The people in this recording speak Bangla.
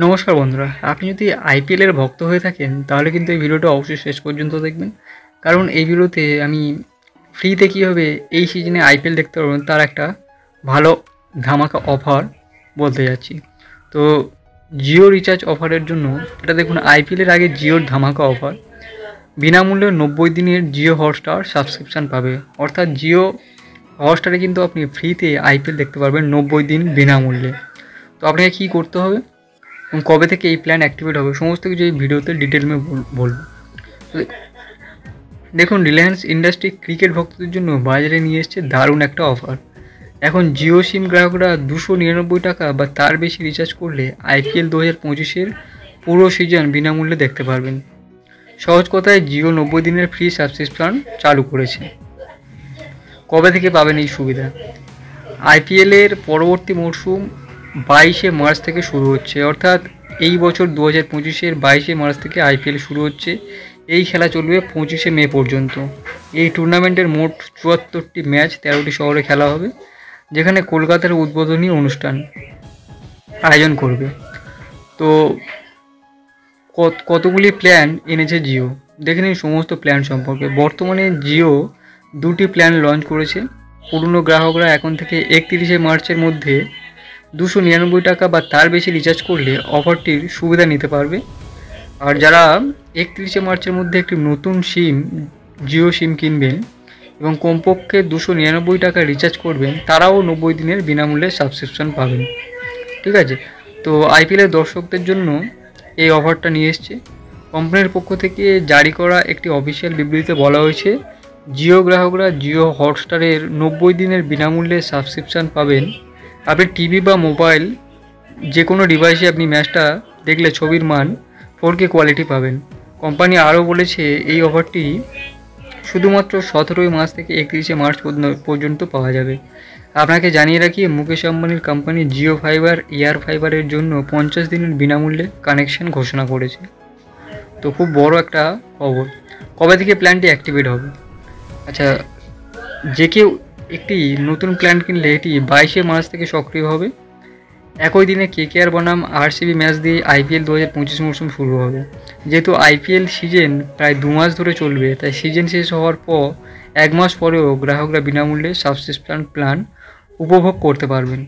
নমস্কার বন্ধুরা, আপনি যদি আইপিএলের ভক্ত হয়ে থাকেন তাহলে কিন্তু এই ভিডিওটা অবশ্যই শেষ পর্যন্ত দেখবেন। কারণ এই ভিডিওতে আমি ফ্রিতে কীভাবে এই সিজনে আইপিএল দেখতে পারবেন তার একটা ভালো ধামাকা অফার বলতে যাচ্ছি। তো জিও রিচার্জ অফারের জন্য এটা দেখুন, আইপিএলের আগে জিওর ধামাকা অফার। বিনামূল্যে 90 দিনের জিও হটস্টার সাবস্ক্রিপশান পাবে, অর্থাৎ জিও হটস্টারে কিন্তু আপনি ফ্রিতে আইপিএল দেখতে পারবেন 90 দিন বিনামূল্যে। তো আপনাকে কী করতে হবে এবং কবে থেকে এই প্ল্যান অ্যাক্টিভেট হবে সমস্ত কিছু এই ভিডিওতে ডিটেল বলবো। দেখুন, রিলায়েন্স ইন্ডাস্ট্রি ক্রিকেট ভক্তদের জন্য বাজারে নিয়ে এসেছে দারুণ একটা অফার। এখন জিও সিম গ্রাহকরা 299 টাকা বা তার বেশি রিচার্জ করলে আইপিএল 2025-এর পুরো সিজন বিনামূল্যে দেখতে পারবেন। সহজ কথায় জিও 90 দিনের ফ্রি সাবস্ক্রিপশন চালু করেছে। কবে থেকে পাবেন এই সুবিধা? আইপিএলের পরবর্তী মরশুম 22শে মার্চ থেকে শুরু হচ্ছে, অর্থাৎ এই বছর 2025-এর 22শে মার্চ থেকে আইপিএল শুরু হচ্ছে। এই খেলা চলবে 25শে মে পর্যন্ত। এই টুর্নামেন্টের মোট 74টি ম্যাচ 13টি শহরে খেলা হবে, যেখানে কলকাতার উদ্বোধনী অনুষ্ঠান আয়োজন করবে। তো কতগুলি প্ল্যান এনেছে জিও, দেখে নিন সমস্ত প্ল্যান সম্পর্কে। বর্তমানে জিও 2টি প্ল্যান লঞ্চ করেছে। পুরনো গ্রাহকরা এখন থেকে 31শে মার্চের মধ্যে 299 টাকা বা তার বেশি রিচার্জ করলে অফারটির সুবিধা নিতে পারবে। আর যারা 31শে মার্চের মধ্যে একটি নতুন জিও সিম কিনবেন এবং কমপক্ষে 299 টাকা রিচার্জ করবেন, তারাও 90 দিনের বিনামূল্যে সাবস্ক্রিপশন পাবেন। ঠিক আছে, তো আইপিএলের দর্শকদের জন্য এই অফারটা নিয়ে এসছে। কোম্পানির পক্ষ থেকে জারি করা একটি অফিসিয়াল বিবৃতিতে বলা হয়েছে, জিও গ্রাহকরা জিও হটস্টারের 90 দিনের বিনামূল্যে সাবস্ক্রিপশান পাবেন। আপনি টিভি বা মোবাইল যে কোনো ডিভাইসে আপনি ম্যাচটা দেখলে ছবির মান 4K কোয়ালিটি পাবেন। কোম্পানি আরও বলেছে এই অফারটি শুধুমাত্র 17 মার্চ থেকে 31শে মার্চ পর্যন্ত পাওয়া যাবে। আপনাকে জানিয়ে রাখি, মুকেশ আম্বানির কোম্পানি জিও ফাইবার এয়ার ফাইবারের জন্য 50 দিনের বিনামূল্যে কানেকশন ঘোষণা করেছে। তো খুব বড় একটা খবর। কবে থেকে প্ল্যানটি অ্যাক্টিভেট হবে? আচ্ছা, যে কেউ একটি নতুন প্ল্যান কিনলে এটি 22শে মার্চ থেকে সক্রিয় হবে। একই দিনে কেকেআর বনাম আরসিবি ম্যাচ দিয়ে আইপিএল 2025 মরশুম শুরু হবে। যেহেতু আইপিএল সিজন প্রায় 2 মাস ধরে চলবে, তাই সিজন শেষ হওয়ার পর 1 মাস পরেও গ্রাহকরা বিনামূল্যে সাবস্ক্রিপশন প্ল্যান উপভোগ করতে পারবেন।